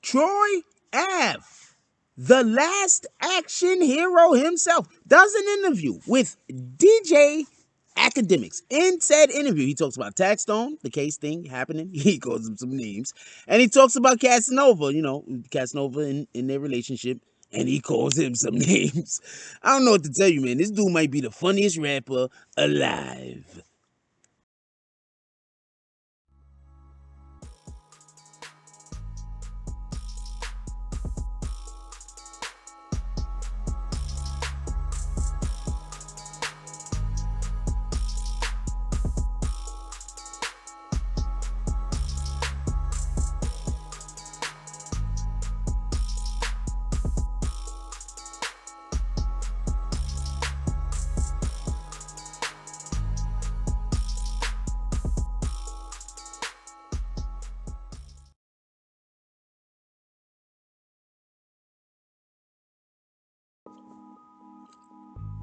Troy Ave, the Last Action Hero himself, does an interview with DJ Akademiks. In said interview, he talks about Taxstone, the case thing happening. He calls him some names. And he talks about Casanova, Casanova in their relationship. And he calls him some names. I don't know what to tell you, man. This dude might be the funniest rapper alive.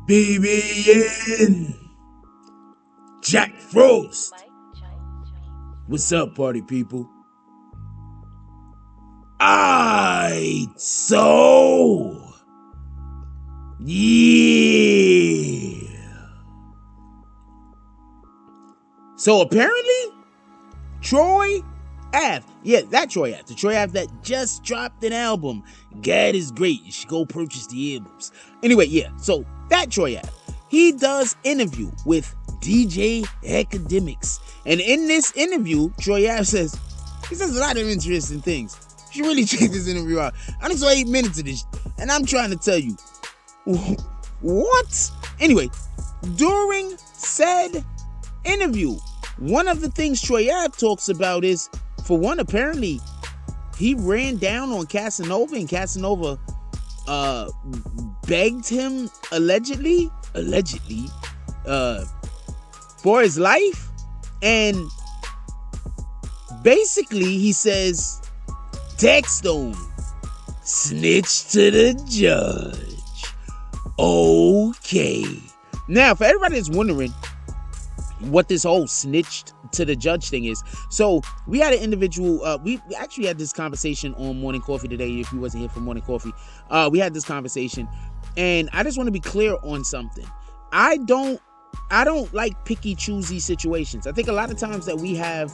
BBN Jack Frost. What's up, party people? Yeah. So apparently, Troy Ave. Yeah, that Troy Ave. The Troy Ave that just dropped an album. God is great. You should go purchase the albums. Anyway, yeah. So that Troy Ave. He does interview with DJ Akademiks. And in this interview, Troy Ave says a lot of interesting things. You should really check this interview out. I just saw 8 minutes of this. And I'm trying to tell you. What? Anyway, during said interview, one of the things Troy Ave talks about is, for one, apparently he ran down on Casanova, and Casanova begged him allegedly for his life. And basically he says Taxstone snitched to the judge. Okay. Now, for everybody that's wondering what this whole snitched to the judge thing is, so we had an individual, we actually had this conversation on Morning Coffee today. If you wasn't here for Morning Coffee, we had this conversation, and I just want to be clear on something. I don't like picky choosy situations. I think a lot of times that we have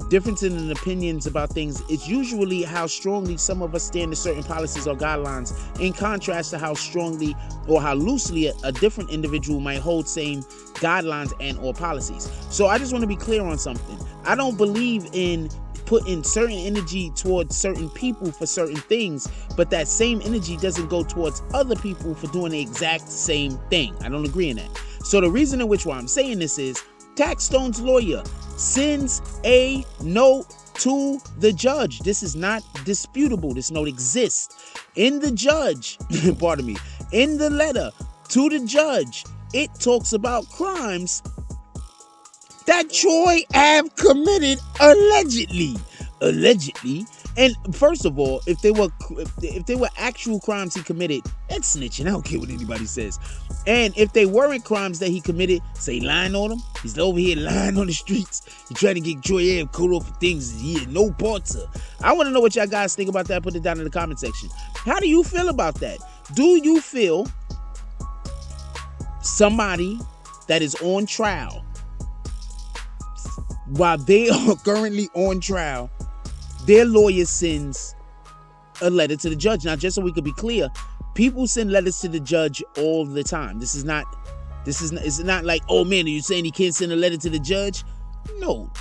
differences in opinions about things, it's usually how strongly some of us stand to certain policies or guidelines, in contrast to how strongly or how loosely a different individual might hold same guidelines and or policies. So I just want to be clear on something. I don't believe in putting certain energy towards certain people for certain things, but that same energy doesn't go towards other people for doing the exact same thing. I don't agree in that. So the reason in which why I'm saying this is Taxstone's lawyer sends a note to the judge. This is not disputable. This note exists. In the judge, pardon me, in the letter to the judge, it talks about crimes that Troy Ave committed allegedly. And first of all, if they were actual crimes he committed, that's snitching. I don't care what anybody says. And if they weren't crimes that he committed, say lying on him, he's over here lying on the streets. He trying to get Troy Ave caught up for things he had no parts of. I want to know what y'all guys think about that. Put it down in the comment section. How do you feel about that? Do you feel somebody that is on trial, while they are currently on trial, their lawyer sends a letter to the judge? Now, just so we could be clear, people send letters to the judge all the time. It's not like, oh man, are you saying he can't send a letter to the judge? No,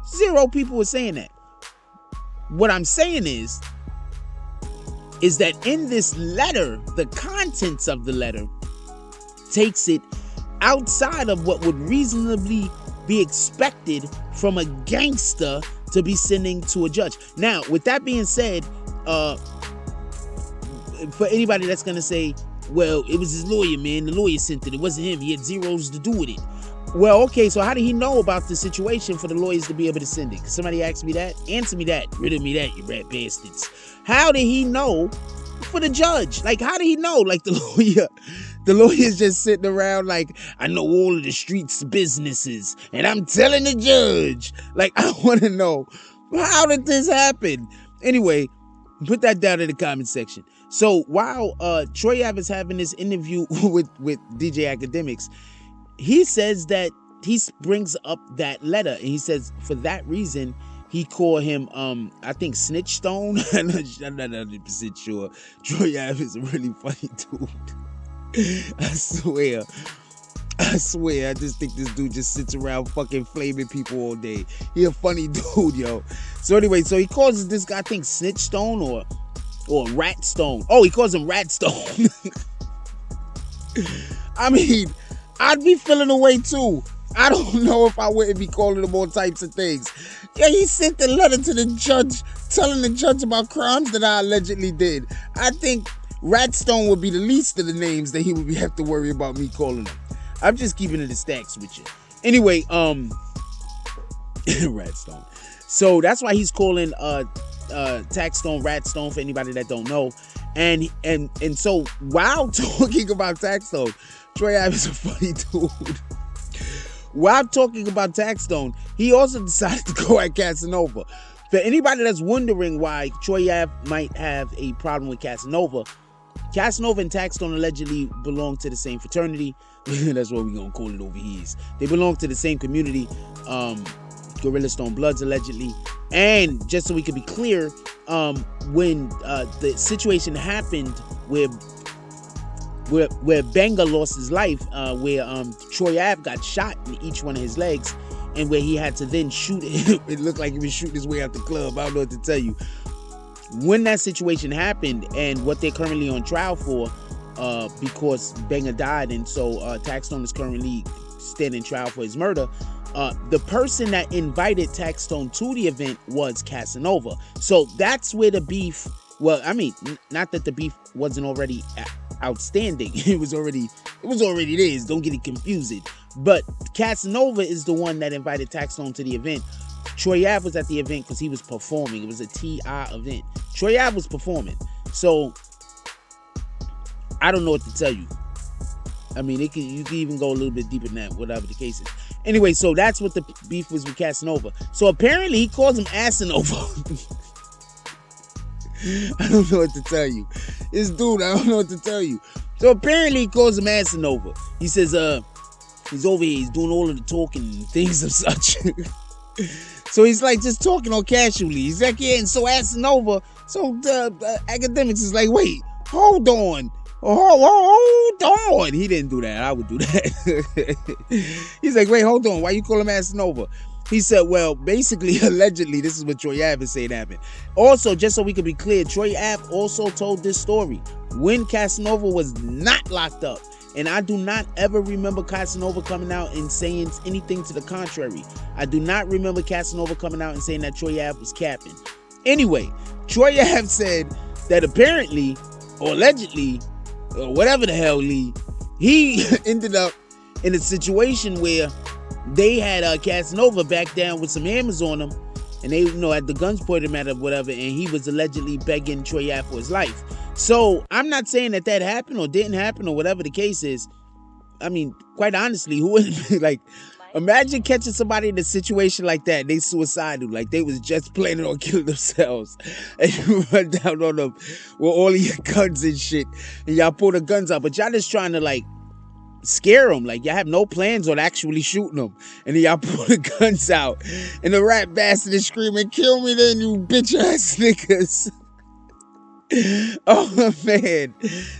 0 people are saying that. What I'm saying is that in this letter, the contents of the letter takes it outside of what would reasonably be expected from a gangster to be sending to a judge. Now, with that being said, for anybody that's gonna say, well, it was his lawyer, man, the lawyer sent it wasn't him, he had zeros to do with it. Well, okay, so how did he know about the situation for the lawyers to be able to send it? Because somebody asked me that. Answer me that. Rid of me that, you rat bastards. How did he know for the judge? Like, how did he know? Like, the lawyer's just sitting around like, I know all of the streets businesses and I'm telling the judge. Like, I want to know, how did this happen? Anyway, Put that down in the comment section. So while Troy Ave is having this interview with DJ Akademiks, he says that he brings up that letter, and he says for that reason he called him I think Snitch Stone. I'm not 100% sure. Troy Ave is a really funny dude. I swear. I just think this dude just sits around fucking flaming people all day. He a funny dude, yo. So anyway, so he calls this guy, I think, Snitch Stone or Rat Stone. Oh, he calls him Rat Stone. I mean, I'd be feeling away too. I don't know if I wouldn't be calling him all types of things. Yeah, he sent the letter to the judge telling the judge about crimes that I allegedly did. I think Rat Stone would be the least of the names that he would have to worry about me calling him. I'm just keeping it in stacks with you. Anyway, Ratstone. So that's why he's calling Taxstone Ratstone, for anybody that don't know. And so while talking about Taxstone, Troy Ave is a funny dude. While talking about Taxstone, he also decided to go at Casanova. For anybody that's wondering why Troy Ave might have a problem with Casanova, Casanova and Taxstone allegedly belong to the same fraternity. That's what we're gonna call it over here. They belong to the same community, Gorilla Stone Bloods allegedly. And just so we can be clear, when the situation happened where Benga lost his life, where Troy Ave got shot in each one of his legs, and where he had to then shoot it. It looked like he was shooting his way out the club. I don't know what to tell you. When that situation happened, and what they're currently on trial for, because Benga died, and so Taxstone is currently standing trial for his murder. The person that invited Taxstone to the event was Casanova. So that's where the beef. Well, I mean, not that the beef wasn't already outstanding. It was already there. Don't get it confused. But Casanova is the one that invited Taxstone to the event. Troy Ave was at the event because he was performing. It was a TI event. Troy Ave was performing. So I don't know what to tell you. I mean, you can even go a little bit deeper than that, whatever the case is. Anyway, so that's what the beef was with Casanova. So apparently he calls him Asanova. I don't know what to tell you. This dude, I don't know what to tell you. So apparently he calls him Asanova. He says, he's over here, he's doing all of the talking and things of such. So he's like just talking all casually. He's like, yeah, and so Asanova. So Akademiks is like, wait, hold on. Hold on. He didn't do that. I would do that. He's like, wait, hold on. Why you call him Asanova? He said, well, basically, allegedly, this is what Troy Ave is saying happened. Also, just so we can be clear, Troy Ave also told this story when Casanova was not locked up. And I do not ever remember Casanova coming out and saying anything to the contrary. I do not remember Casanova coming out and saying that Troy Ave was capping. Anyway, Troy Ave said that apparently, or allegedly, or whatever the hell, he ended up in a situation where they had Casanova back down with some hammers on him, and they, had the guns pointed at him, whatever, and he was allegedly begging Troy Ave for his life. So I'm not saying that happened or didn't happen or whatever the case is. I mean, quite honestly, who wouldn't be like, imagine catching somebody in a situation like that, they suicidal, like they was just planning on killing themselves, and you run down on them with all of your guns and shit, and y'all pull the guns out, but y'all just trying to like scare them, like y'all have no plans on actually shooting them, and then y'all pull the guns out, and the rat bastard is screaming, "Kill me then, you bitch ass niggas." Oh man,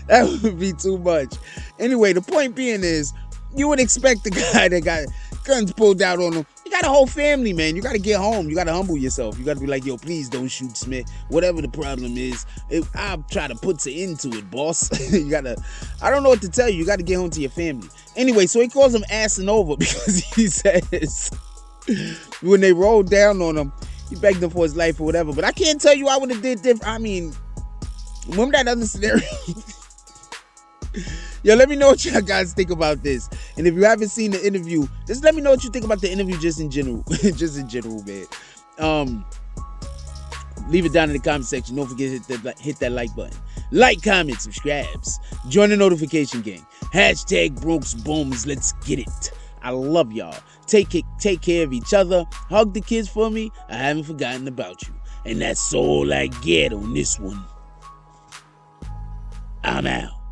that would be too much. Anyway, the point being is, you would expect the guy that got guns pulled out on him. You got a whole family, man. You got to get home. You got to humble yourself. You got to be like, yo, please don't shoot Smith. Whatever the problem is, I'll try to put an end to it, boss. You got to, I don't know what to tell you. You got to get home to your family. Anyway, so he calls him Asanova because he says when they rolled down on him, he begged him for his life or whatever. But I can't tell you I would have did different. I mean, remember that other scenario? Yo, let me know what y'all guys think about this. And if you haven't seen the interview, just let me know what you think about the interview just in general. Just in general, man. Leave it down in the comment section. Don't forget to hit that like button. Like, comment, subscribes. Join the notification gang. Hashtag Brokes Booms. Let's get it. I love y'all. Take care of each other. Hug the kids for me. I haven't forgotten about you. And that's all I get on this one. I'm out.